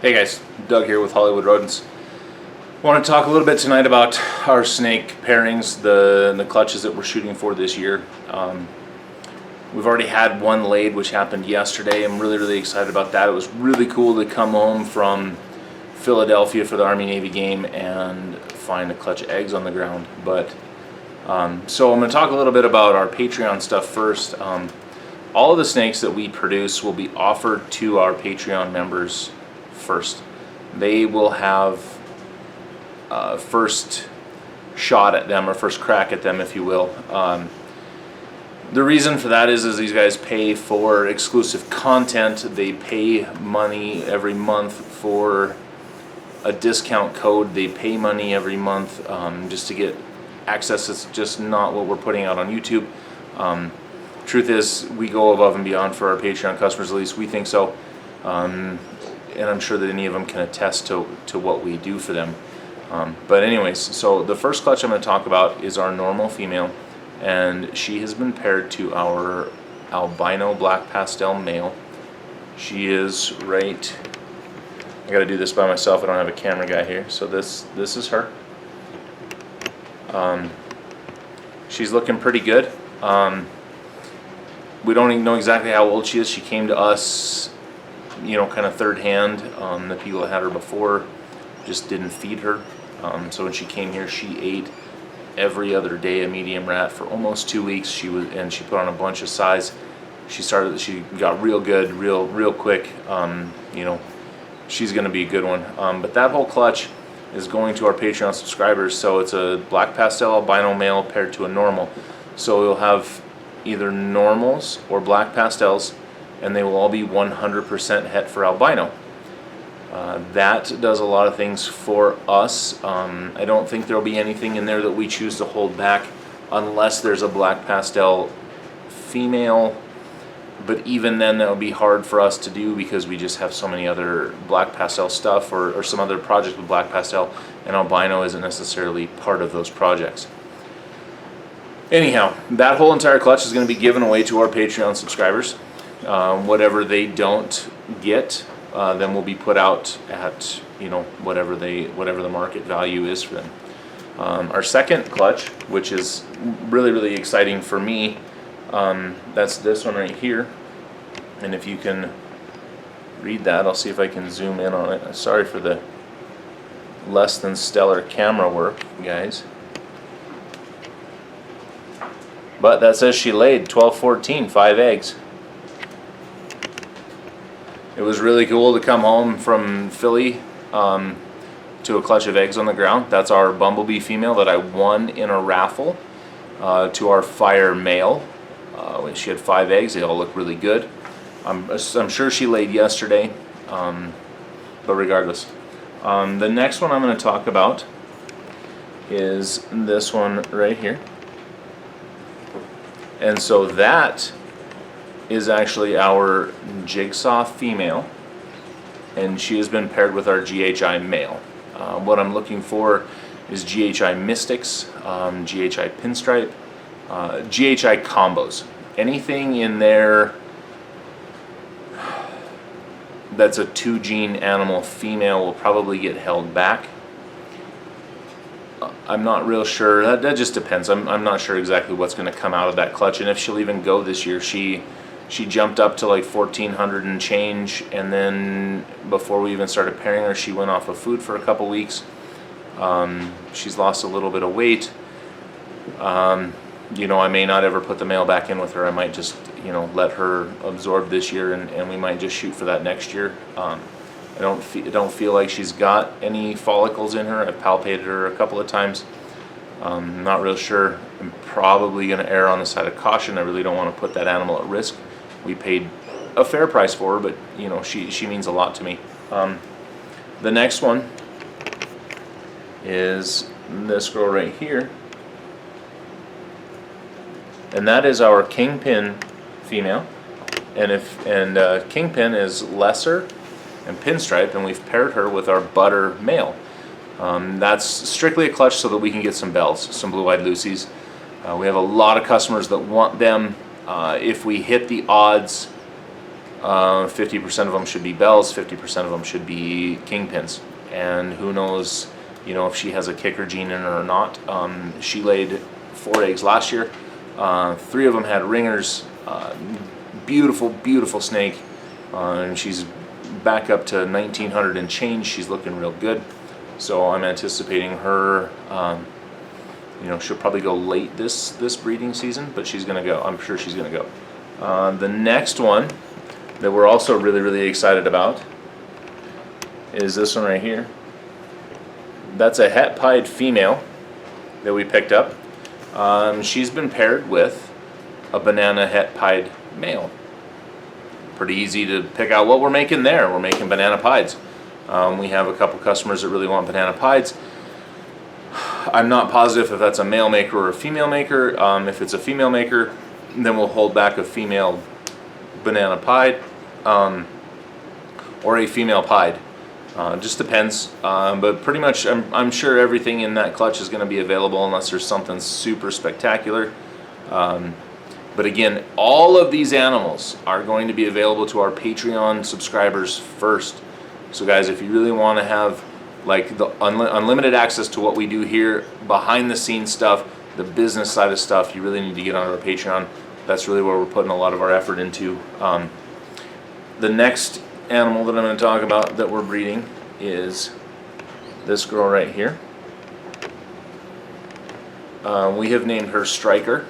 Hey guys, Doug here with Hollywood Rodents. I want to talk a little bit tonight about our snake pairings, the clutches that we're shooting for this year. We've already had one laid, which happened yesterday. I'm really excited about that. It was really cool to come home from Philadelphia for the Army-Navy game and find a clutch of eggs on the ground. But so I'm going to talk a little bit about our Patreon stuff first. All of the snakes that we produce will be offered to our Patreon members first. They will have first shot at them, or first crack at them, if you will. The reason for that is these guys pay for exclusive content. They pay money every month for a discount code. They pay money every month just to get access. It's just not what we're putting out on YouTube. Truth is, we go above and beyond for our Patreon customers, at least we think so. And I'm sure that any of them can attest to what we do for them. But anyways, so the first clutch I'm going to talk about is our normal female, and she has been paired to our albino black pastel male. She is right, I got to do this by myself, I don't have a camera guy here, so this is her. She's looking pretty good. We don't even know exactly how old she is. She came to us, you know, kind of third hand. The people that had her before just didn't feed her. So when she came here, she ate every other day a medium rat for almost 2 weeks. She put on a bunch of size. She got real good, real quick. You know, she's going to be a good one. But that whole clutch is going to our Patreon subscribers. So it's a black pastel albino male paired to a normal. So we'll have either normals or black pastels, and they will all be 100% het for albino. That does a lot of things for us. I don't think there'll be anything in there that we choose to hold back unless there's a black pastel female, but even then that would be hard for us to do because we just have so many other black pastel stuff or some other projects with black pastel, and albino isn't necessarily part of those projects. Anyhow, that whole entire clutch is going to be given away to our Patreon subscribers. Whatever they don't get, then will be put out at, you know, whatever the market value is for them. Our second clutch, which is really exciting for me, that's this one right here. And if you can read that, I'll see if I can zoom in on it. Sorry for the less than stellar camera work, guys. But that says she laid 12-14, 5 eggs. It was really cool to come home from Philly to a clutch of eggs on the ground. That's our bumblebee female that I won in a raffle to our fire male. She had 5 eggs. They all look really good. I'm sure she laid yesterday, but regardless. The next one I'm going to talk about is this one right here. And so that is actually our Jigsaw Female, and she has been paired with our GHI male. What I'm looking for is GHI Mystics, GHI Pinstripe, GHI combos. Anything in there that's a 2-gene animal female will probably get held back. I'm not real sure. That just depends. I'm not sure exactly what's going to come out of that clutch, and if she'll even go this year. She jumped up to like 1,400 and change, and then before we even started pairing her, she went off of food for a couple weeks. She's lost a little bit of weight. You know, I may not ever put the male back in with her. I might just, you know, let her absorb this year, and we might just shoot for that next year. I don't feel like she's got any follicles in her. I've palpated her a couple of times. Not real sure. I'm probably going to err on the side of caution. I really don't want to put that animal at risk. We paid a fair price for her, but you know, she means a lot to me. The next one is this girl right here, and that is our Kingpin Female. And Kingpin is lesser and pinstripe, and we've paired her with our butter male. That's strictly a clutch so that we can get some bells, some blue-eyed Lucies. We have a lot of customers that want them. If we hit the odds 50% of them should be bells, 50% of them should be kingpins. And who knows, if she has a kicker gene in her or not. She laid 4 eggs last year. 3 of them had ringers. Beautiful, beautiful snake. And she's back up to 1900 and change. She's looking real good. So I'm anticipating her, she'll probably go late this breeding season, but she's going to go. I'm sure she's going to go. The next one that we're also really, really excited about is this one right here. That's a Het Pied Female that we picked up. She's been paired with a banana Het Pied male. Pretty easy to pick out what we're making there. We're making banana pieds. We have a couple customers that really want banana pieds. I'm not positive if that's a male maker or a female maker. If it's a female maker, then we'll hold back a female banana pied or a female pied. Just depends. But pretty much I'm sure everything in that clutch is going to be available unless there's something super spectacular. But again, all of these animals are going to be available to our Patreon subscribers first. So guys, if you really want to have like the unlimited access to what we do here, behind the scenes stuff, the business side of stuff, you really need to get on our Patreon. That's really where we're putting a lot of our effort into. The next animal that I'm going to talk about that we're breeding is this girl right here. We have named her Striker.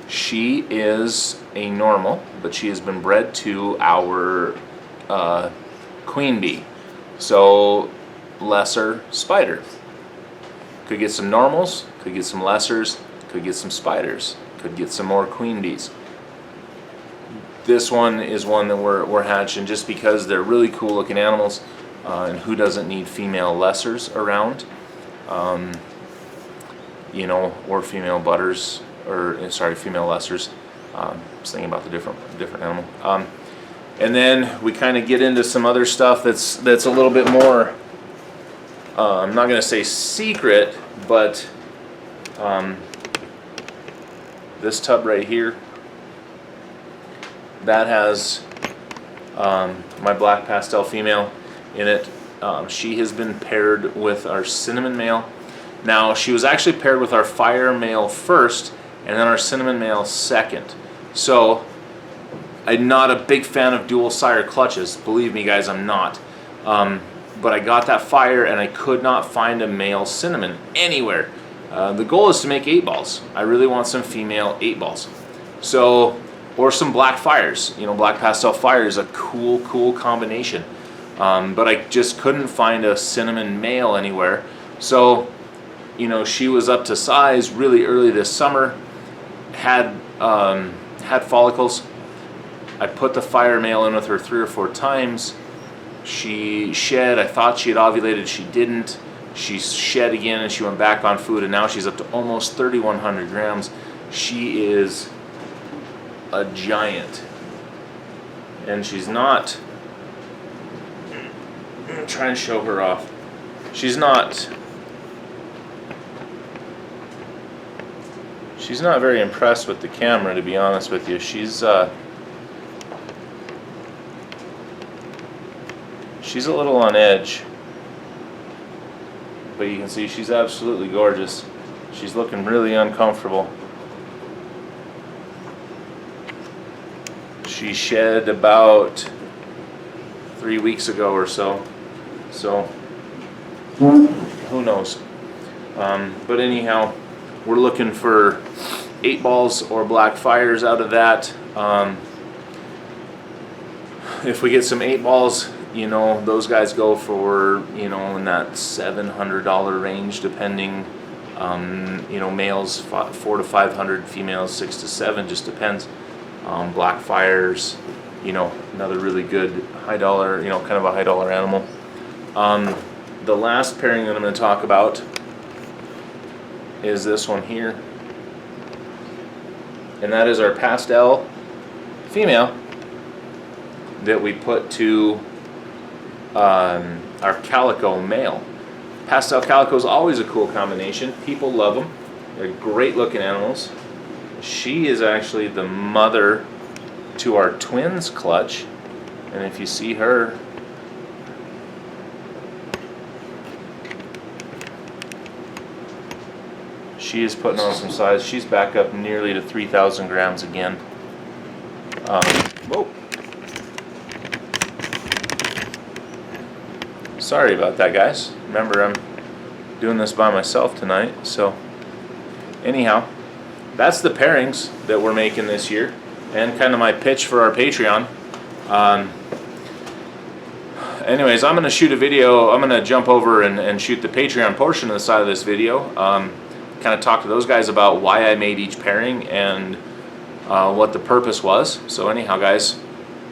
She is a normal, but she has been bred to our queen bee. So lesser spider. Could get some normals, could get some lessers, could get some spiders, could get some more queen bees. This one is one that we're hatching just because they're really cool looking animals, and who doesn't need female lessers around, or female butters, or sorry, female lessers. I was thinking about the different animal. And then we kind of get into some other stuff that's a little bit more, I'm not going to say secret, but this tub right here, that has my black Pastel Female in it. She has been paired with our Cinnamon Male. Now, she was actually paired with our Fire Male first, and then our Cinnamon Male second. So, I'm not a big fan of dual sire clutches. Believe me, guys, I'm not. But I got that Fire, and I could not find a male Cinnamon anywhere. The goal is to make 8-balls. I really want some female 8-balls. So, or some black Fires. Black Pastel Fire is a cool combination. But I just couldn't find a Cinnamon male anywhere. So, she was up to size really early this summer. Had follicles. I put the Fire male in with her 3 or 4 times. She shed. I thought she had ovulated. She didn't. She shed again and she went back on food, and now she's up to almost 3,100 grams. She is a giant. And she's not, I'm trying to show her off. She's not very impressed with the camera, to be honest with you. She's a little on edge, but you can see she's absolutely gorgeous. She's looking really uncomfortable. She shed about 3 weeks ago or so, who knows. But anyhow, we're looking for 8-balls or black Fires out of that. If we get some 8-balls, those guys go for, in that $700 range, depending. Males 400 to 500, females 600 to 700, just depends. Black Fires, another really good high dollar, kind of a high dollar animal. The last pairing that I'm going to talk about is this one here, and that is our Pastel Female that we put to our Calico Male. Pastel Calico is always a cool combination. People love them. They're great looking animals. She is actually the mother to our twins clutch, And if you see her, she is putting on some size. She's back up nearly to 3,000 grams again. Whoa. Sorry about that, guys. Remember, I'm doing this by myself tonight. So anyhow, that's the pairings that we're making this year, and kind of my pitch for our Patreon. Anyways, I'm going to shoot a video. I'm going to jump over and shoot the Patreon portion of the side of this video. Kind of talk to those guys about why I made each pairing and what the purpose was. So anyhow, guys,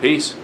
peace.